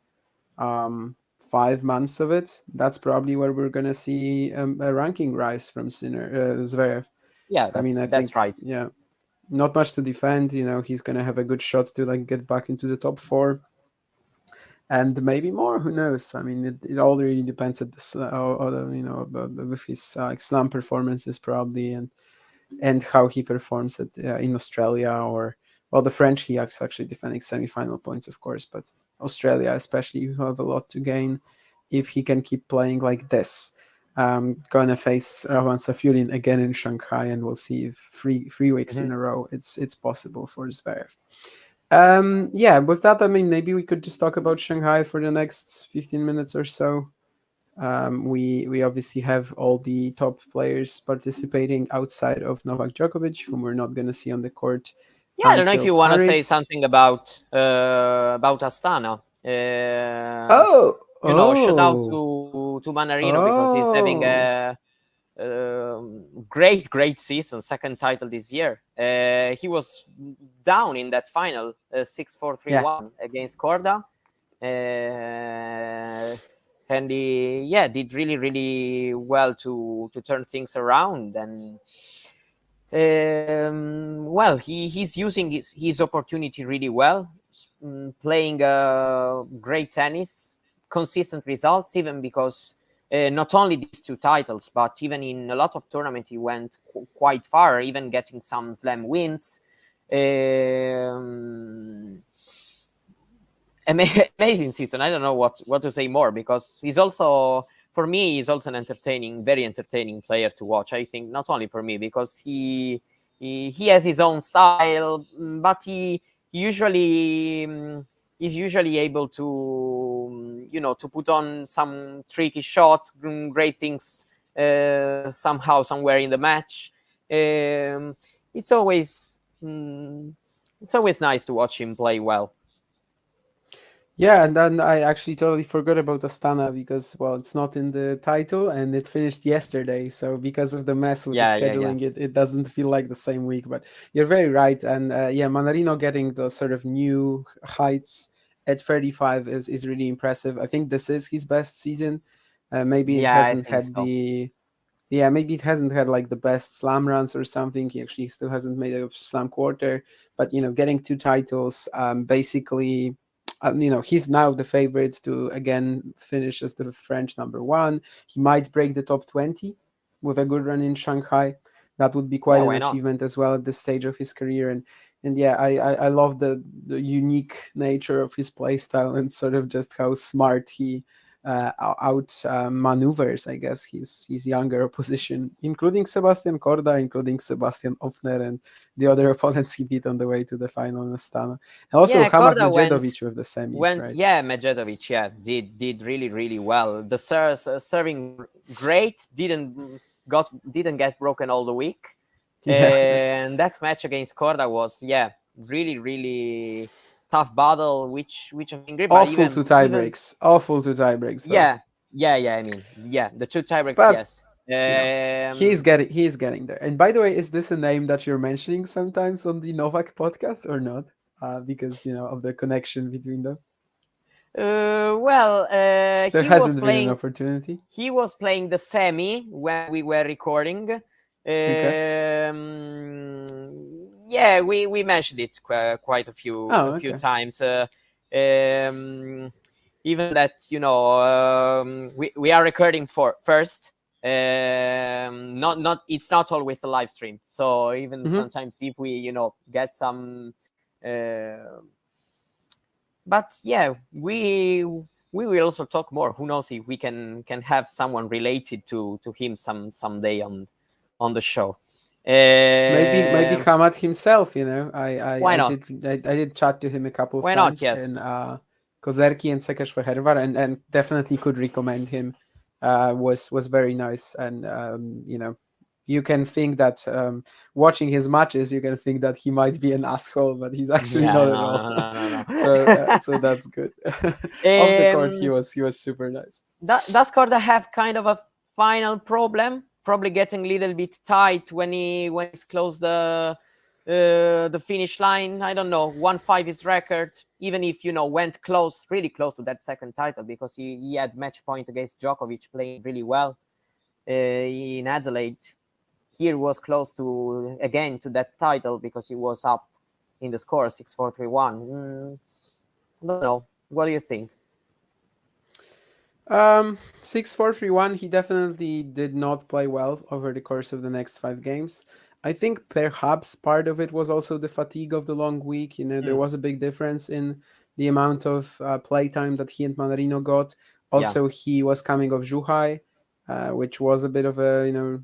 5 months of it, that's probably where we're gonna see a ranking rise from Zverev. Yeah, I mean, I that's think, right. yeah, not much to defend. He's gonna have a good shot to like get back into the top four, and maybe more. Who knows? I mean, it all really depends at with his slam performances probably, and how he performs in Australia, or the French. He is actually defending semi-final points, of course, but Australia especially, you have a lot to gain if he can keep playing like this. Gonna face Ravan Safiullin again in Shanghai, and we'll see if three weeks in a row it's possible for Zverev. Yeah, with that, I mean, maybe we could just talk about Shanghai for the next 15 minutes or so. We obviously have all the top players participating outside of Novak Djokovic, whom we're not going to see on the court. Yeah, I don't know if you want to say Paris. something about Astana. Shout out to Manarino, because he's having a great season, second title this year. He was down in that final 6-4-3-1 against Korda, and he did really well to turn things around. And he's using his opportunity really well, playing great tennis, consistent results, even because not only these two titles, but even in a lot of tournaments, he went quite far, even getting some slam wins. Amazing season. I don't know what to say more, because he's also, for me, he's also an very entertaining player to watch. I think not only for me, because he has his own style, but he usually is usually able to, to put on some tricky shot, great things somehow somewhere in the match. It's always nice to watch him play well. Yeah, and then I actually totally forgot about Astana because, well, it's not in the title and it finished yesterday. So because of the mess with the Yeah. scheduling, it doesn't feel like the same week. But you're very right. And yeah, Manarino getting the sort of new heights at 35 is really impressive. I think this is his best season. Maybe it Yeah, I hasn't think had so. the yeah, maybe it hasn't had like the best slam runs or something. He actually still hasn't made a slam quarter, but getting two titles, basically, he's now the favorite to again finish as the French number one. He might break the top 20 with a good run in Shanghai. That would be quite Yeah, an why not? achievement as well at this stage of his career. And yeah, I love the unique nature of his play style and sort of just how smart he out maneuvers, I guess, his younger opposition, including Sebastian Korda, including Sebastian Ofner, and the other opponents he beat on the way to the final in Astana. And also Yeah, Hamad Korda Medvedovic with the semis, right? yeah, Medvedev, yeah, did really really well. The serving great, didn't get broken all the week. Yeah. And that match against Korda was, yeah, really really tough battle, which I think great, but Awful to tie even breaks. Awful to tie breaks, though. yeah, I mean, yeah, the two tiebreaks, But yes. he's getting there. And by the way, is this a name that you're mentioning sometimes on the Novak podcast or not? Because of the connection between them. Well, There hasn't been an opportunity. he was playing the semi when we were recording. Okay. Yeah, we mentioned it quite Oh, a few okay. times. Even that, we are recording for first. Not It's not always a live stream. So even Mm-hmm. sometimes if we get some. But yeah, we will also talk more. Who knows if we can have someone related to him someday on the show. Maybe Um Hamad himself. I why I, I not? did I did chat to him a couple of Why not? times Yes. in Kozerki and Sekeš Hervar, and definitely could recommend him. Was very nice, and you can think that watching his matches, you can think that he might be an asshole, but he's actually Yeah. not at all. So that's good. Off the court, he um, was super nice. does Korda have kind of a final problem? Probably getting a little bit tight when he's close the finish line. I don't know. 1-5 his record, even if went close, really close to that second title, because he had match point against Djokovic, playing really well in Adelaide. Here was close to again to that title because he was up in the score 6-4, 3-1. I don't know. What do you think? 6-4-3-1. He definitely did not play well over the course of the next 5 games. I think perhaps part of it was also the fatigue of the long week. There Mm, was a big difference in the amount of playtime that he and Manarino got. yeah. Also, he was coming off Zhuhai, which was a bit of a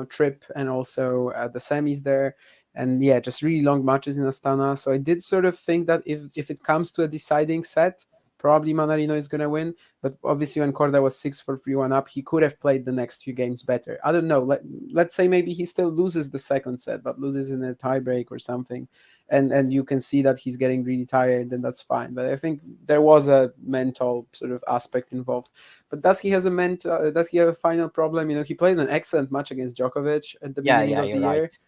trip, and also the semis there. And yeah, just really long matches in Astana. So I did sort of think that if it comes to a deciding set, probably Manarino is going to win. But obviously, when Korda was 6-4-3-1 up, he could have played the next few games better. I don't know. Let's say maybe he still loses the second set, but loses in a tiebreak or something. And you can see that he's getting really tired, and that's fine. But I think there was a mental sort of aspect involved. But does he have a final problem? He played an excellent match against Djokovic at the Yeah, beginning yeah, of the you're right.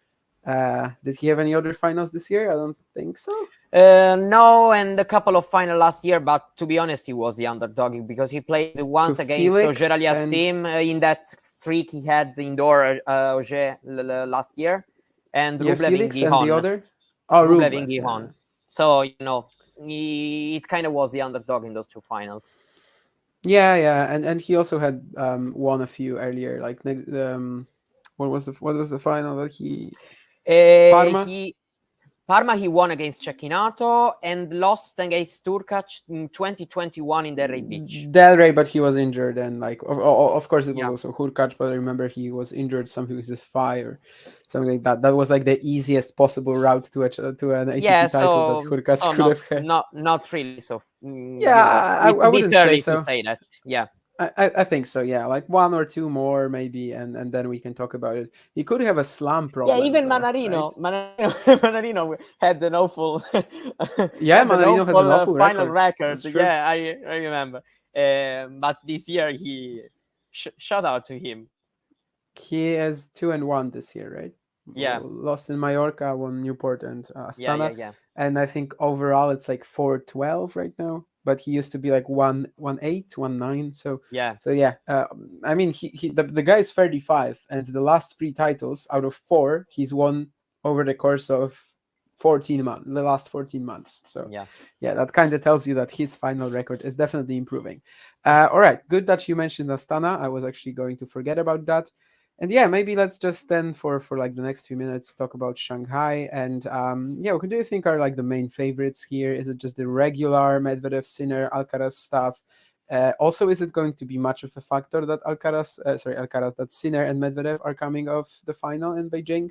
year. Did he have any other finals this year? I don't think so. No, and a couple of final last year, but to be honest, he was the underdog because he played To once against Auger Felix and Aliassime in that streak he had indoor Auger last year, and yeah, Rublev in Felix and the Gihon. other. Oh, Rublev in Rublev. Yeah, Gihon. yeah. So it kind of was the underdog in those two finals. Yeah, and he also had won a few earlier. Like what was the final that he Parma? He Parma he won against Cecchinato and lost against Turkac in 2021 in Delray Beach. Del Rey, but he was injured, and like of course it was Yeah. also Hurkacz, but I remember he was injured something with his thigh or something like that. That was like the easiest possible route to an Yeah, ATP title that so Hurkacz could have had. not really. So Yeah, it's I a bit wouldn't say early to so. say that. Yeah. I think so. Yeah, like one or two more maybe, and then we can talk about it. He could have a slam Yeah, problem even though, right? Manarino had an awful Yeah, had an Manarino has an awful awful final record. record. That's true. Yeah, I remember. But this year he shout out to him. He is 2-1 this year, right? Yeah, Lost in Mallorca, won Newport and yeah, Astana, yeah. and I think overall it's like 4-12 right now. But he used to be like 1-8, 1-9. Yeah. So yeah. I mean, the guy is 35, and the last three titles out of four he's won over the course of 14 months, the last 14 months. So Yeah. yeah, that kind of tells you that his final record is definitely improving. All right, good that you mentioned Astana. I was actually going to forget about that. And yeah, maybe let's just then for like the next few minutes talk about Shanghai. And yeah, what do you think are like the main favorites here? Is it just the regular Medvedev, Sinner, Alcaraz stuff? Also, is it going to be much of a factor that Alcaraz, that Sinner and Medvedev are coming off the final in Beijing?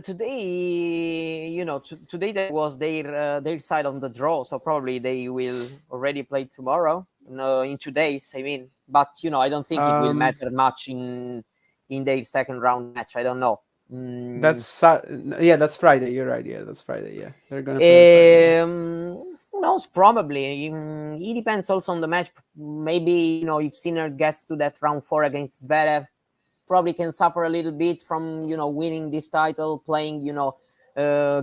Today, today that was their side on the draw, so probably they will already play tomorrow. No, in 2 days, I mean. But I don't think it will Um, matter much in their second round match. I don't know. that's Mm, yeah, that's Friday. You're right. Yeah, that's Friday. Yeah, they're gonna play on Friday. Yeah. who knows? Probably. It depends also on the match. Maybe if Sinner gets to that round 4 against Zverev, probably can suffer a little bit from winning this title, playing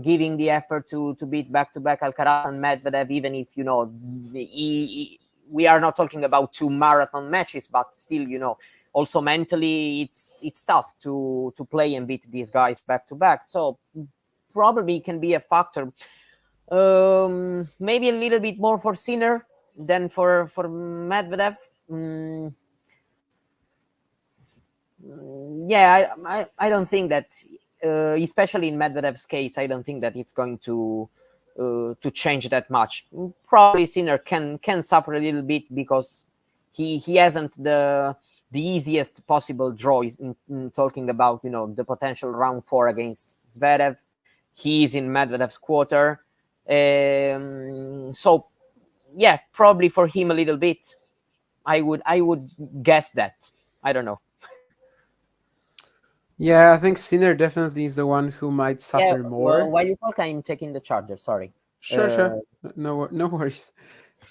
giving the effort to beat back-to-back Alcaraz and Medvedev, even if we are not talking about 2 marathon matches, but still also mentally it's tough to play and beat these guys back-to-back. So probably can be a factor. Maybe a little bit more for Sinner than for Medvedev. Yeah, I don't think that, especially in Medvedev's case, I don't think that it's going to change that much. Probably Sinner can suffer a little bit because he hasn't the easiest possible draw in talking about the potential round 4 against Zverev. He is in Medvedev's quarter, so yeah, probably for him a little bit. I would guess that. I don't know. Yeah, I think Sinner definitely is the one who might Yeah, suffer well, more. while you talk, I'm taking the charger. Sorry. Sure, Uh, sure. No worries.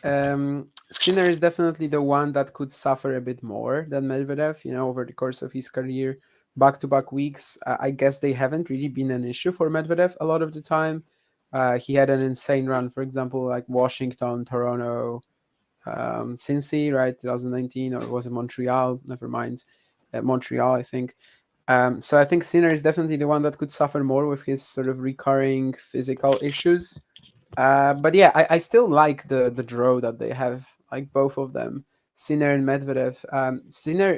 Sinner is definitely the one that could suffer a bit more than Medvedev, over the course of his career. Back-to-back weeks, I guess they haven't really been an issue for Medvedev a lot of the time. He had an insane run, for example, like Washington, Toronto, Cincy, right, 2019, or was it Montreal? Never mind, Montreal, I think. So I think Sinner is definitely the one that could suffer more with his sort of recurring physical issues. But yeah, I still like the draw that they have, like both of them, Sinner and Medvedev.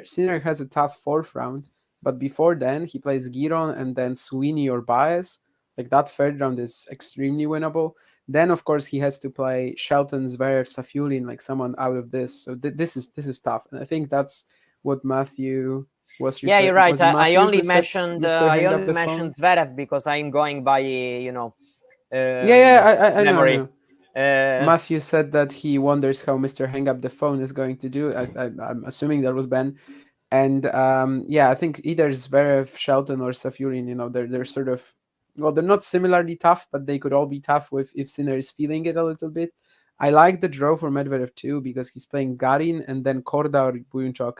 Sinner has a tough fourth round, but before then he plays Giron and then Sweeney or Baez. Like that third round is extremely winnable. Then of course he has to play Shelton, Zverev, Safiulin, like someone out of this. So this is tough, and I think that's what Matthew was yeah, you're referring. right. Was it I Matthew who only said mentioned Mister I Hang only up the mentioned phone? Zverev because I'm going by Yeah, I know, I memory. know. Uh, Matthew said that he wonders how Mr. Hang Up the Phone is going to do. I'm assuming that was Ben. And yeah, I think either Zverev, Shelton, or Safiurin, they're sort of, well, they're not similarly tough, but they could all be tough with if Sinner is feeling it a little bit. I like the draw for Medvedev too because he's playing Garin and then Korda or Buyuncho.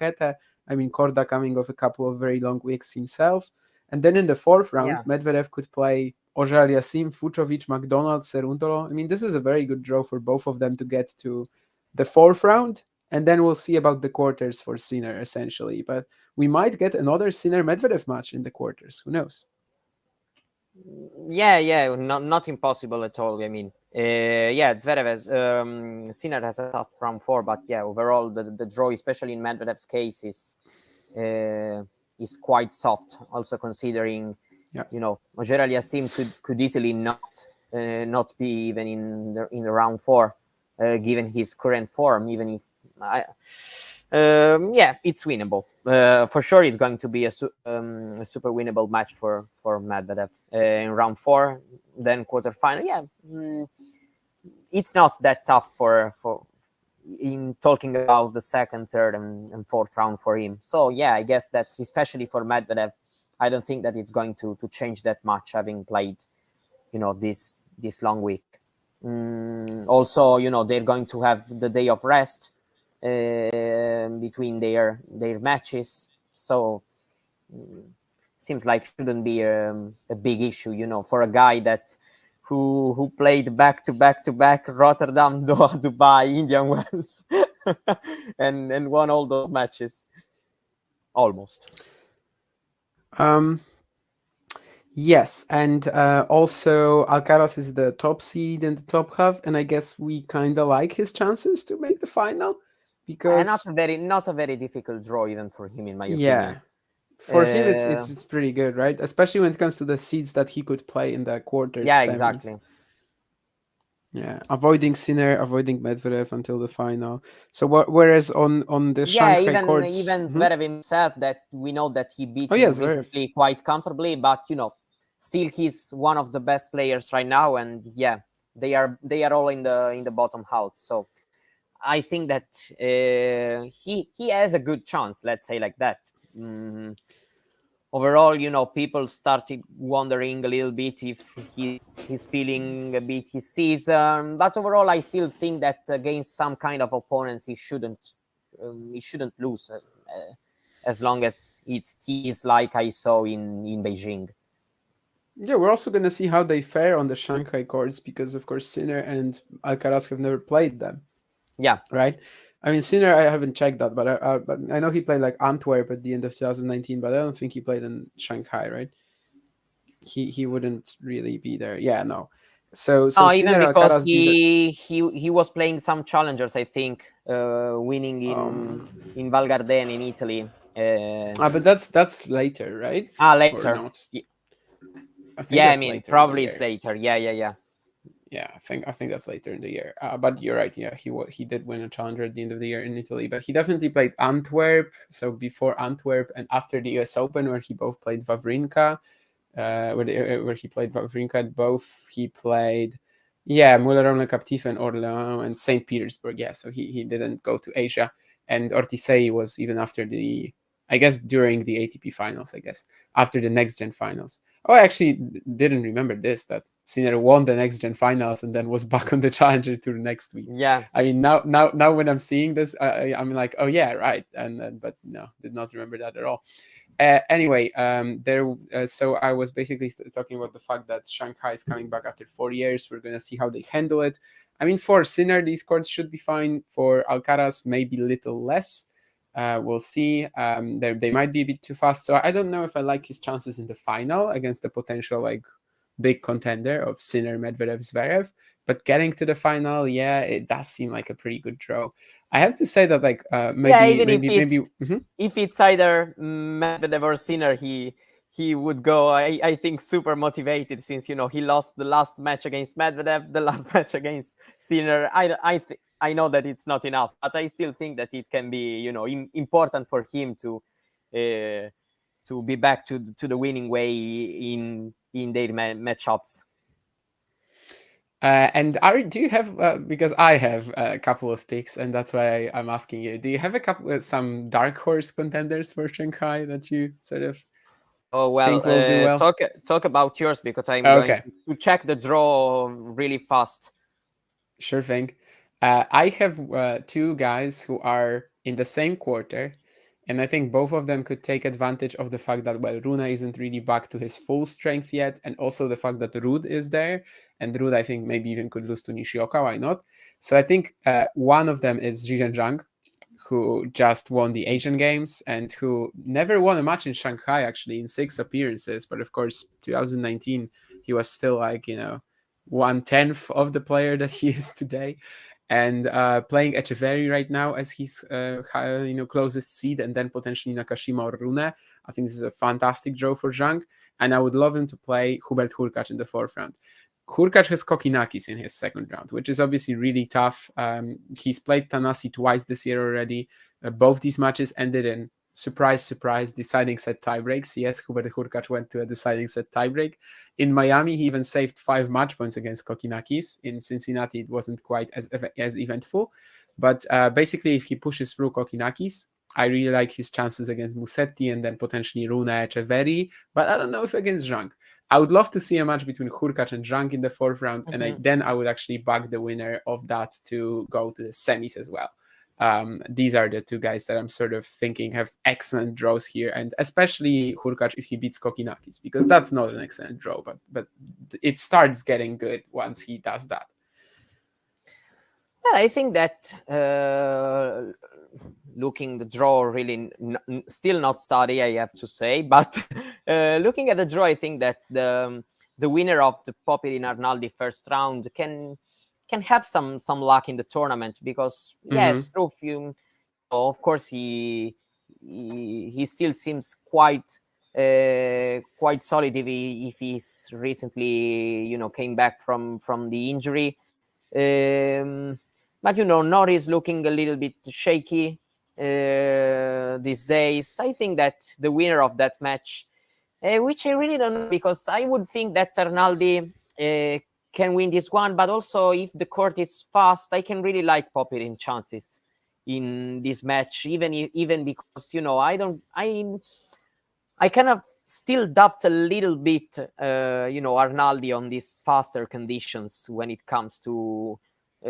I mean, Korda coming off a couple of very long weeks himself. And then in the fourth round, yeah, Medvedev could play Ojar Yassim, Fucovic, McDonald, Ceruntolo. I mean, this is a very good draw for both of them to get to the fourth round, and then we'll see about the quarters for Sinner, essentially. But we might get another Sinner Medvedev match in the quarters. Who knows? yeah, not impossible at all. I mean, Zverev has, Sinner has a tough round 4, but yeah, overall the draw, especially in Medvedev's case, is quite soft. Also considering, Yeah. Ogier Aliassime could easily not be even in the round 4, given his current form. Even if it's winnable. For sure, it's going to be a super winnable match for Medvedev in round 4. Then quarterfinal. Yeah, it's not that tough for in talking about the second, third, and fourth round for him. So yeah, I guess that especially for Medvedev, I don't think that it's going to change that much, having played, this long week. Also, they're going to have the day of rest between their matches, so seems like shouldn't be a big issue, for a guy that who played back to back Rotterdam, Doha, Dubai, Indian Wells, and won all those matches almost. Yes, and also Alcaraz is the top seed in the top half, and I guess we kind of like his chances to make the final And because not a very difficult draw even for him, in my opinion. yeah, for him Uh, it's pretty good, right? Especially when it comes to the seeds that he could play in the quarters, yeah, semis. exactly. Yeah, avoiding Sinner, avoiding Medvedev until the final. So whereas on the Yeah, Shanghai even courts, even Zverev himself, that we know that he beat oh him yes, Zverev. recently quite comfortably, but still he's one of the best players right now, and yeah, they are all in the bottom half. So I think that he has a good chance. Let's say like that. Overall, people started wondering a little bit if he's feeling a bit his season. But overall, I still think that against some kind of opponents, he shouldn't lose, as long as he is like I saw in Beijing. Yeah, we're also gonna see how they fare on the Shanghai courts because of course Sinner and Alcaraz have never played them, Yeah. right? I mean, Sinner, I haven't checked that, but I know he played like Antwerp at the end of 2019, but I don't think he played in Shanghai, right? He wouldn't really be there. Yeah, no. So No, even Sinner, because Alcaraz, these are he was playing some challengers, I think, winning in Val Gardena in Italy. but that's later, right? Or Later. not? I think Yeah, I that's mean, later in the probably it's year. later. Yeah. Yeah, I think that's later in the year. But you're right. Yeah, he did win a challenger at the end of the year in Italy. But he definitely played Antwerp. So before Antwerp and after the U.S. Open, where he both played Wawrinka, where he played Wawrinka, both he played. Yeah, Moulin Captif and Orléans and St. Petersburg. Yeah, so he didn't go to Asia. And Ortisei was even after I guess during the ATP finals, I guess, after the next gen finals. Oh, I actually didn't remember that Sinner won the next gen finals and then was back on the Challenger Tour next week. Yeah. I mean, now when I'm seeing this, I'm like, oh yeah, right, and but no, did not remember that at all. Anyway, so I was basically talking about the fact that Shanghai is coming back after 4 years. We're gonna see how they handle it. I mean, for Sinner, these courts should be fine. For Alcaraz, maybe a little less. We'll see. They might be a bit too fast. So I don't know if I like his chances in the final against the potential like big contender of Sinner, Medvedev, Zverev. But getting to the final, yeah, it does seem like a pretty good draw. I have to say that like Yeah, maybe even if maybe it's maybe. Mhm. if it's either Medvedev or Sinner, he would go. I think super motivated, since he lost the last match against Medvedev, the last match against Sinner. I know that it's not enough, but I still think that it can be important for him to be back to the winning way in their matchups. And do you have because I have a couple of picks, and that's why I'm asking you. Do you have a couple some dark horse contenders for Shanghai that you sort of Oh well, think will do well? talk about yours, because I'm going Okay, to check the draw really fast. sure thing. I have two guys who are in the same quarter, and I think both of them could take advantage of the fact that Rune isn't really back to his full strength yet, and also the fact that Ruud is there, and Ruud I think maybe even could lose to Nishioka. Why not? So I think one of them is Zhizhen Zhang, who just won the Asian Games and who never won a match in Shanghai actually in 6 appearances. But of course, 2019 he was still like 1/10 of the player that he is today. And playing Echeverry right now as his closest seed, and then potentially Nakashima or Rune. I think this is a fantastic draw for Zhang, and I would love him to play Hubert Hurkacz in the fourth round. Hurkacz has Kokinakis in his second round, which is obviously really tough. He's played Tanasi twice this year already. Both these matches ended in surprise, surprise, deciding set tiebreaks. Yes, Hubert Hurkacz went to a deciding set tiebreak. In Miami, he even saved 5 match points against Kokinakis. In Cincinnati, it wasn't quite as eventful. But basically, if he pushes through Kokinakis, I really like his chances against Musetti and then potentially Rune Echeverry. But I don't know if against Zhang. I would love to see a match between Hurkacz and Zhang in the fourth round, and then I would actually back the winner of that to go to the semis as well. These are the two guys that I'm sort of thinking have excellent draws here, and especially Hurkacz if he beats Kokinakis, because that's not an excellent draw, but it starts getting good once he does that. Well, I think that looking the draw really still not study, I have to say, but looking at the draw, I think that the winner of the Popperin Arnaldi first round can have some luck in the tournament, because yes, Struff, of course he still seems quite solid if he's recently came back from the injury. But Nori is looking a little bit shaky these days. I think that the winner of that match, which I really don't know, because I would think that Arnaldi can win this one, but also if the court is fast, I can really like Popperin chances in this match, even because I kind of still doubt a little bit Arnaldi on these faster conditions when it comes to I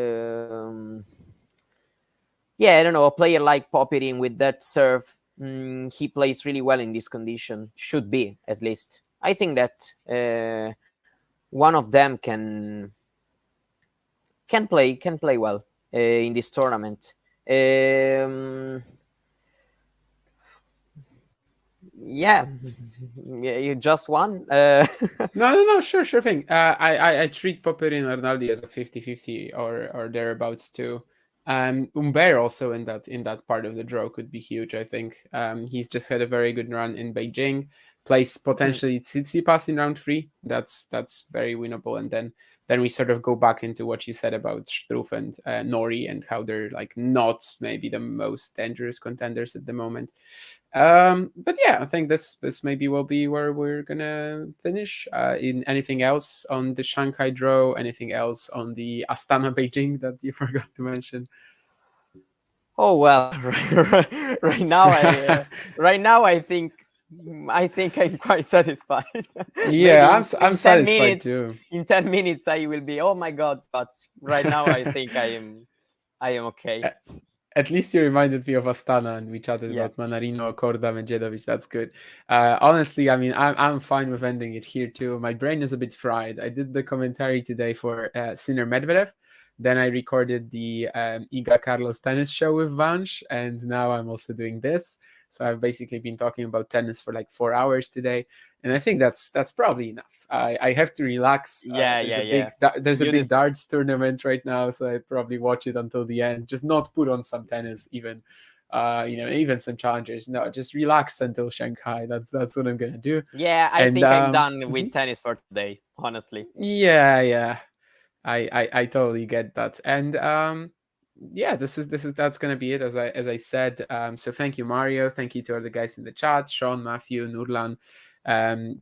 don't know, a player like Popperin with that serve. He plays really well in this condition, should be, at least. I think that one of them can play well in this tournament. Yeah, you just won. No, sure thing. I treat Popperin Arnaldi as a 50-50 or thereabouts too. Humbert also in that part of the draw could be huge. I think he's just had a very good run in Beijing. Plays potentially Tsitsipas in round 3. That's very winnable. And then we sort of go back into what you said about Struff and Nori and how they're like not maybe the most dangerous contenders at the moment. But yeah, I think this maybe will be where we're gonna finish. In anything else on the Shanghai draw? Anything else on the Astana Beijing that you forgot to mention? Oh well, right now I think I'm quite satisfied. Yeah, Maybe I'm in 10 satisfied minutes, too. in 10 minutes I will be, oh my god, but right now I think I am okay. At least you reminded me of Astana, and we chatted about Manarino, Korda, Medvedev. That's good. Honestly, I mean, I'm fine with ending it here too. My brain is a bit fried. I did the commentary today for Sinner Medvedev. Then I recorded the Iga Carlos tennis show with Vansh, and now I'm also doing this. So I've basically been talking about tennis for like 4 hours today, and I think that's probably enough. I have to relax. There's a big darts tournament right now, so I probably watch it until the end. Just not put on some tennis, even even some challengers. No, just relax until Shanghai. That's what I'm gonna do. Yeah, I think I'm done with tennis for today, honestly. Yeah. I totally get that. And yeah, that's gonna be it, as I said. So thank you, Mario. Thank you to all the guys in the chat, Sean, Matthew, Nurlan.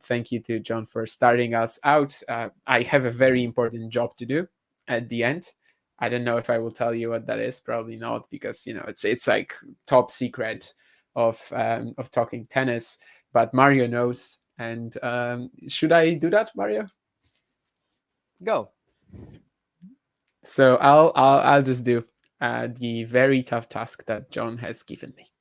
Thank you to John for starting us out. I have a very important job to do at the end. I don't know if I will tell you what that is. Probably not, because it's like top secret of talking tennis. But Mario knows. And should I do that, Mario? Go. So I'll just do the very tough task that John has given me.